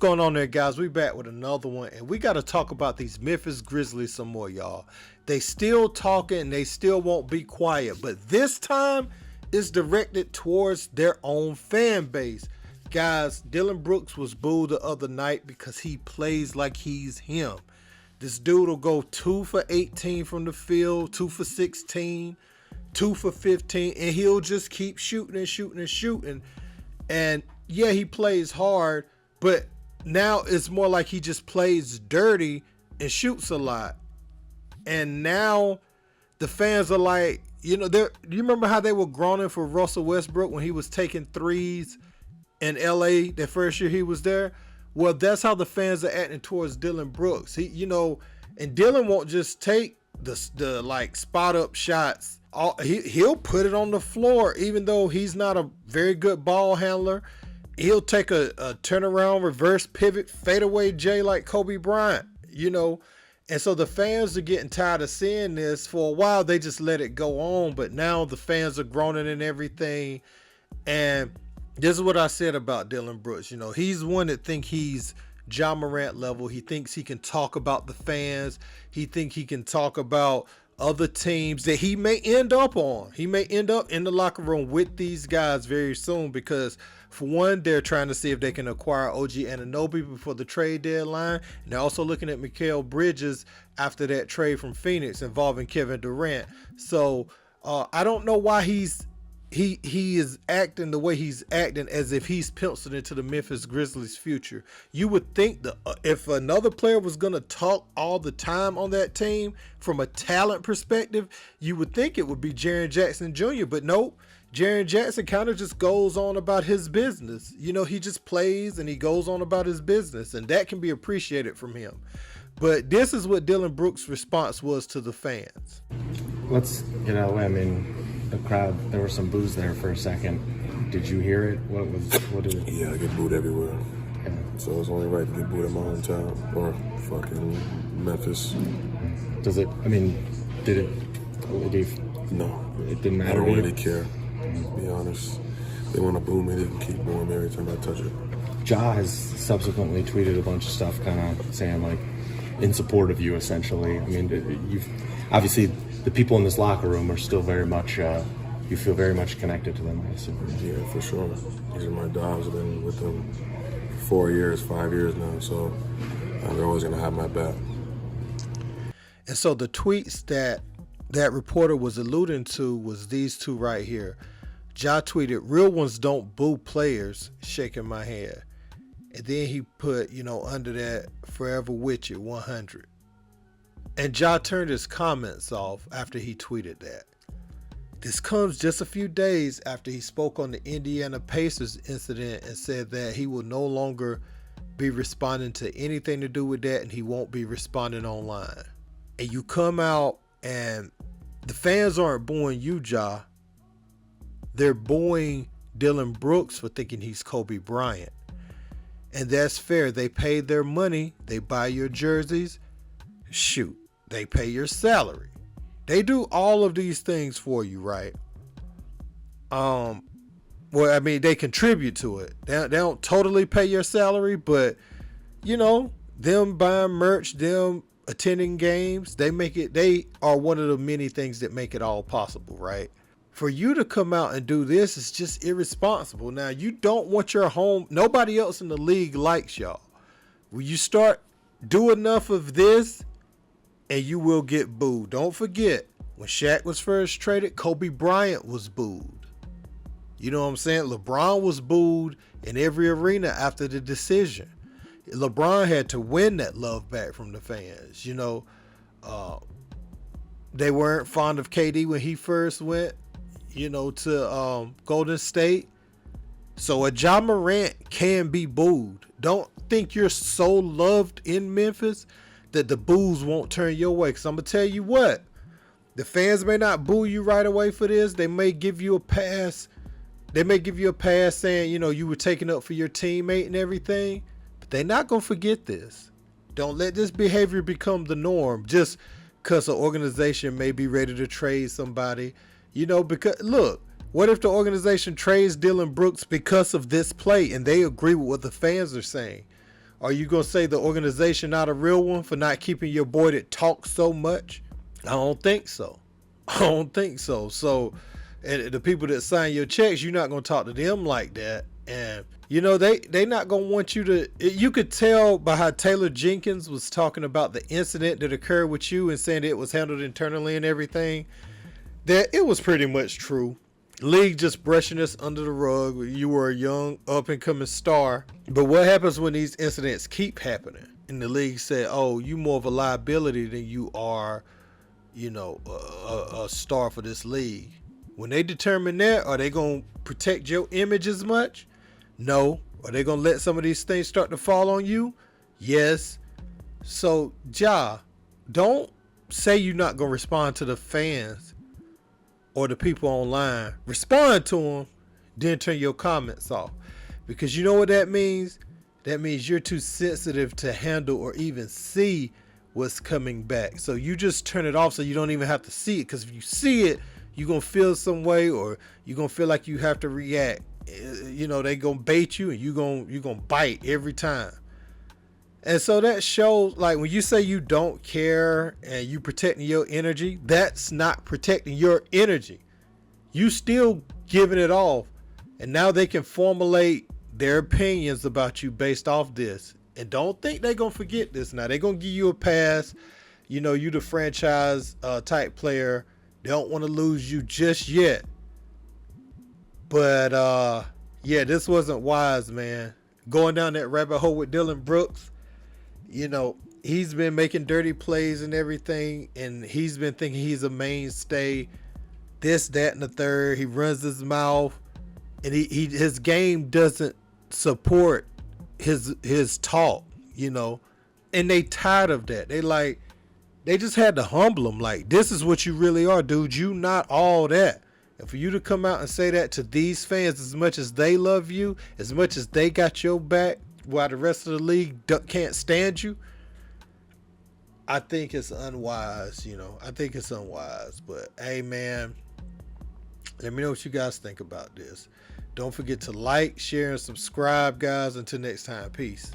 going on there, guys? We back with another one, and we got to talk about these Memphis Grizzlies some more, y'all. They still talking, and they still won't be quiet, but this time it's directed towards their own fan base. Guys, Dillon Brooks was booed the other night because he plays like he's him. This dude will go 2 for 18 from the field, 2 for 16, 2 for 15, and he'll just keep shooting and shooting and shooting. And yeah, he plays hard, but now it's more like he just plays dirty and shoots a lot. And now the fans are like, you know, do you remember how they were groaning for Russell Westbrook when he was taking threes in LA that first year he was there? Well, that's how the fans are acting towards Dillon Brooks. He, you know, and Dillon won't just take the like spot up shots. He'll put it on the floor, even though he's not a very good ball handler. He'll take a turnaround, reverse pivot, fadeaway J like Kobe Bryant, you know. And so the fans are getting tired of seeing this. For a while, they just let it go on. But now the fans are groaning and everything. And this is what I said about Dillon Brooks. You know, he's one that think he's Ja Morant level. He thinks he can talk about the fans. He thinks he can talk about other teams that he may end up on. He may end up in the locker room with these guys very soon because, for one, they're trying to see if they can acquire OG Anunoby before the trade deadline. And they're also looking at Mikal Bridges after that trade from Phoenix involving Kevin Durant. So I don't know why he is acting the way he's acting, as if he's penciled into the Memphis Grizzlies' future. You would think that if another player was going to talk all the time on that team from a talent perspective, you would think it would be Jaren Jackson Jr., but nope. Jaren Jackson kind of just goes on about his business. You know, he just plays and he goes on about his business, and that can be appreciated from him. But this is what Dillon Brooks' response was to the fans. Let's get out of the way. I mean, the crowd, there was some boos there for a second. Did you hear it? What did it? Yeah, I get booed everywhere. Yeah. So it's only right to get booed in my hometown or fucking Memphis. Does it, I mean, did it, no. It didn't matter I don't to you? really care, to be honest. They want to boo me, they can keep booing me every time I touch it. Ja has subsequently tweeted a bunch of stuff kind of saying, like, in support of you, essentially. I mean, you've obviously, the people in this locker room are still very much, you feel very much connected to them, I assume. Yeah, for sure. These are my dogs. I've been with them 4 years, 5 years now, so they're always going to have my back. And so the tweets that reporter was alluding to was these two right here. Ja tweeted, "Real ones don't boo players," shaking my head. And then he put, you know, under that, "Forever with you, 100. And Ja turned his comments off after he tweeted that. This comes just a few days after he spoke on the Indiana Pacers incident and said that he will no longer be responding to anything to do with that, and he won't be responding online. And you come out and the fans aren't booing you, Ja. They're booing Dillon Brooks for thinking he's Kobe Bryant. And that's fair. They pay their money. They buy your jerseys. Shoot, they pay your salary. They do all of these things for you, right? Well, I mean, they contribute to it. They don't totally pay your salary, but, you know, them buying merch, them attending games, they are one of the many things that make it all possible, right? For you to come out and do this is just irresponsible. Now, you don't want your home. Nobody else in the league likes y'all. When you start do enough of this, and you will get booed. Don't forget, when Shaq was first traded, Kobe Bryant was booed. You know what I'm saying? LeBron was booed in every arena after the decision. LeBron had to win that love back from the fans. You know, they weren't fond of KD when he first went, you know, to Golden State. So a Ja Morant can be booed. Don't think you're so loved in Memphis that the boos won't turn your way. Because I'm going to tell you what, the fans may not boo you right away for this. They may give you a pass. They may give you a pass saying, you know, you were taking up for your teammate and everything. But they're not going to forget this. Don't let this behavior become the norm just because an organization may be ready to trade somebody. You know, because, look, what if the organization trades Dillon Brooks because of this play and they agree with what the fans are saying? Are you going to say the organization not a real one for not keeping your boy that talks so much? I don't think so. I don't think so. So, and the people that sign your checks, you're not going to talk to them like that. And, you know, they not going to want you to, you could tell by how Taylor Jenkins was talking about the incident that occurred with you and saying it was handled internally and everything, that it was pretty much true. League just brushing us under the rug. You were a young up and coming star. But what happens when these incidents keep happening? And the league said, oh, you more of a liability than you are, you know, a star for this league. When they determine that, are they going to protect your image as much? No. Are they going to let some of these things start to fall on you? Yes. So, Ja, don't say you're not going to respond to the fans or the people online. Respond to them, then turn your comments off. Because you know what that means? That means you're too sensitive to handle or even see what's coming back. So you just turn it off so you don't even have to see it. Because if you see it, you're going to feel some way, or you're going to feel like you have to react. You know, they going to bait you and you're going to bite every time. And so that shows, like, when you say you don't care and you protecting your energy, that's not protecting your energy. You still giving it off. And now they can formulate their opinions about you based off this. And don't think they're going to forget this. Now, they're going to give you a pass. You know, you the franchise type player. They don't want to lose you just yet. But, yeah, this wasn't wise, man. Going down that rabbit hole with Dillon Brooks. You know, he's been making dirty plays and everything, and he's been thinking he's a mainstay, this, that, and the third. He runs his mouth, and his game doesn't support his talk, you know. And they tired of that. They just had to humble him. Like, this is what you really are, dude. You not all that. And for you to come out and say that to these fans, as much as they love you, as much as they got your back, while the rest of the league can't stand you, I think it's unwise, you know. I think it's unwise. But, hey, man, let me know what you guys think about this. Don't forget to like, share, and subscribe, guys. Until next time, peace.